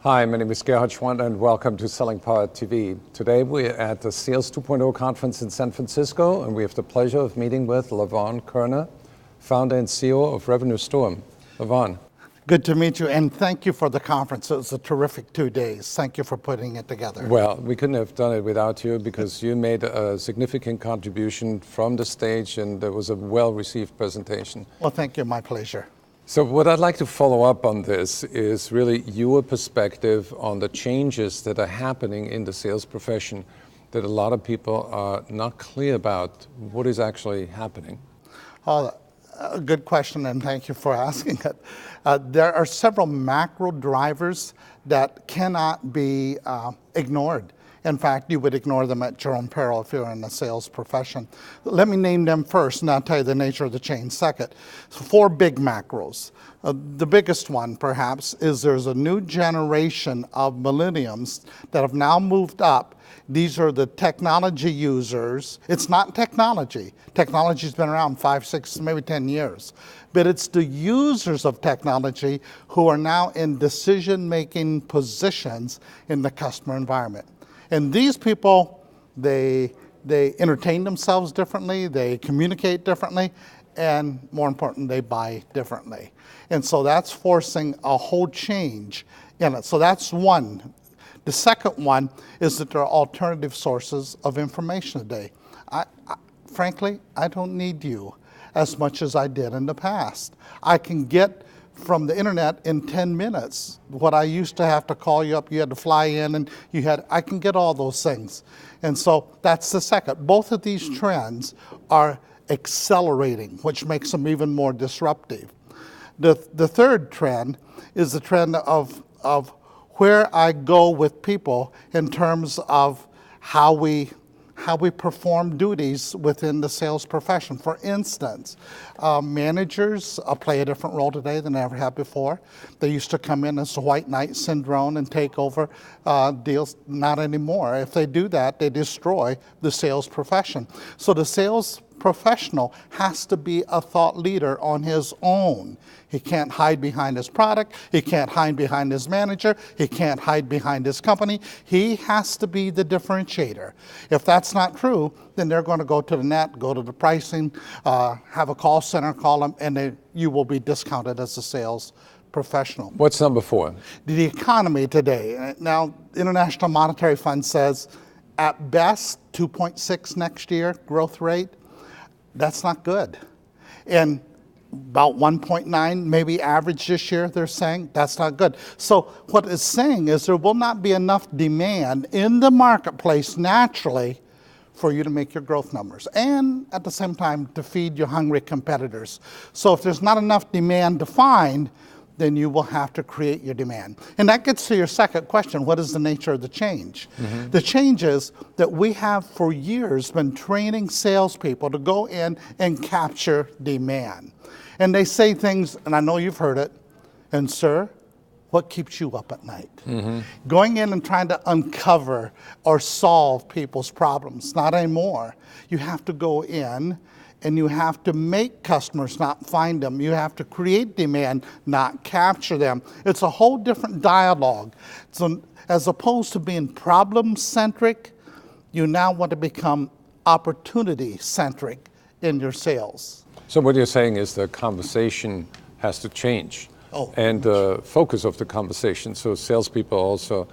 Hi, my name is Gerhard Schwant and welcome to Selling Power TV. Today we're at the Sales 2.0 conference in San Francisco and we have the pleasure of meeting with Levon Kerner, founder and CEO of Revenue Storm. Levon. Good to meet you, and thank you for the conference. It was a terrific 2 days. Thank you for putting it together. Well, we couldn't have done it without you because you made a significant contribution from the stage and it was a well-received presentation. Well, thank you. My pleasure. So what I'd like to follow up on this is really your perspective on the changes that are happening in the sales profession that a lot of people are not clear about what is actually happening. A good question, and thank you for asking it. There are several macro drivers that cannot be ignored. In fact, you would ignore them at your own peril if you're in the sales profession. Let me name them first, and I'll tell you the nature of the change second. So 4 big macros. The biggest one, perhaps, is there's a new generation of millennials that have now moved up. These are the technology users. It's not technology. Technology's been around 5, 6, maybe 10 years. But it's the users of technology who are now in decision-making positions in the customer environment. And these people, they entertain themselves differently, they communicate differently, and more important, they buy differently. And so that's forcing a whole change in it. So that's one. The second one is that there are alternative sources of information today. Frankly, I don't need you as much as I did in the past. I can get from the internet in 10 minutes. What I used to have to call you up, you had to fly in, and I can get all those things. And so that's the second. Both of these trends are accelerating, which makes them even more disruptive. The third trend is the trend of where I go with people in terms of how we perform duties within the sales profession. For instance, managers play a different role today than they ever have before. They used to come in as the white knight syndrome and take over deals. Not anymore. If they do that, they destroy the sales profession. So the sales professional has to be a thought leader on his own. He can't hide behind his product. He can't hide behind his manager. He can't hide behind his company. He has to be the differentiator. If that's not true, then they're going to go to the net, go to the pricing, have a call center call them, and you will be discounted as a sales professional. What's number 4? The economy today. Now, International Monetary Fund says at best 2.6 next year growth rate. That's not good. And about 1.9 maybe average this year, they're saying. That's not good. So what it's saying is there will not be enough demand in the marketplace naturally for you to make your growth numbers. And at the same time, to feed your hungry competitors. So if there's not enough demand defined, then you will have to create your demand. And that gets to your second question, what is the nature of the change? Mm-hmm. The change is that we have for years been training salespeople to go in and capture demand. And they say things, and I know you've heard it, and sir, what keeps you up at night? Mm-hmm. Going in and trying to uncover or solve people's problems, not anymore. You have to go in and you have to make customers, not find them. You have to create demand, not capture them. It's a whole different dialogue. So as opposed to being problem-centric, you now want to become opportunity-centric in your sales. So what you're saying is the conversation has to change. And the focus of the conversation. So salespeople also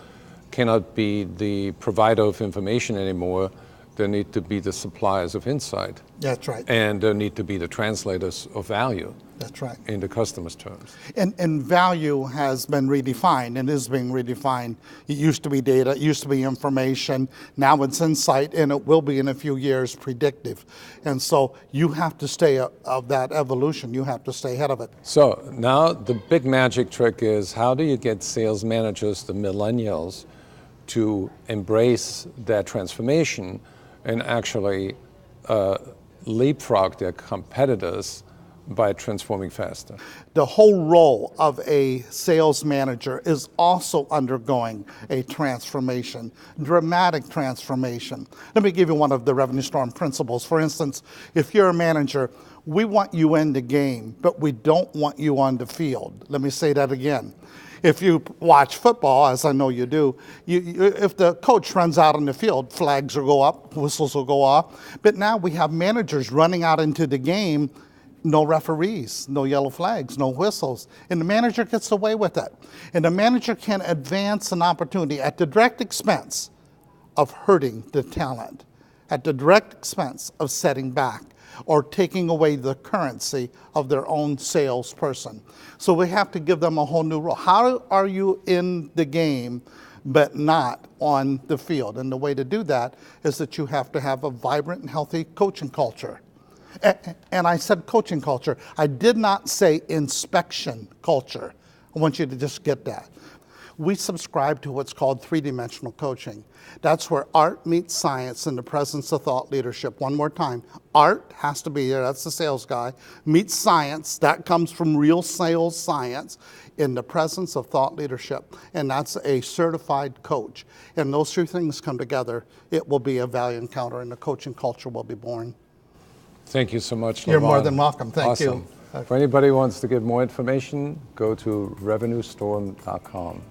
cannot be the provider of information anymore. They need to be the suppliers of insight. That's right. And they need to be the translators of value. That's right. In the customer's terms. And value has been redefined and is being redefined. It used to be data, it used to be information, now it's insight, and it will be in a few years predictive. And so you have to stay of that evolution, you have to stay ahead of it. So now the big magic trick is how do you get sales managers, the millennials, to embrace that transformation and actually leapfrog their competitors by transforming faster. The whole role of a sales manager is also undergoing a transformation, dramatic transformation. Let me give you one of the Revenue Storm principles. For instance, if you're a manager, we want you in the game, but we don't want you on the field. Let me say that again. If you watch football, as I know you do, if the coach runs out on the field, flags will go up, whistles will go off. But now we have managers running out into the game, no referees, no yellow flags, no whistles. And the manager gets away with it. And the manager can advance an opportunity at the direct expense of hurting the talent, at the direct expense of setting back or taking away the currency of their own salesperson. So we have to give them a whole new role. How are you in the game but not on the field? And the way to do that is that you have to have a vibrant and healthy coaching culture. And I said coaching culture. I did not say inspection culture. I want you to just get that. We subscribe to what's called three-dimensional coaching. That's where art meets science in the presence of thought leadership. One more time. Art has to be there, that's the sales guy. Meets science, that comes from real sales science, in the presence of thought leadership. And that's a certified coach. And those three things come together, it will be a value encounter and the coaching culture will be born. Thank you so much, You're Levon. more than welcome. Thank awesome. you. For anybody who wants to get more information, go to revenuestorm.com.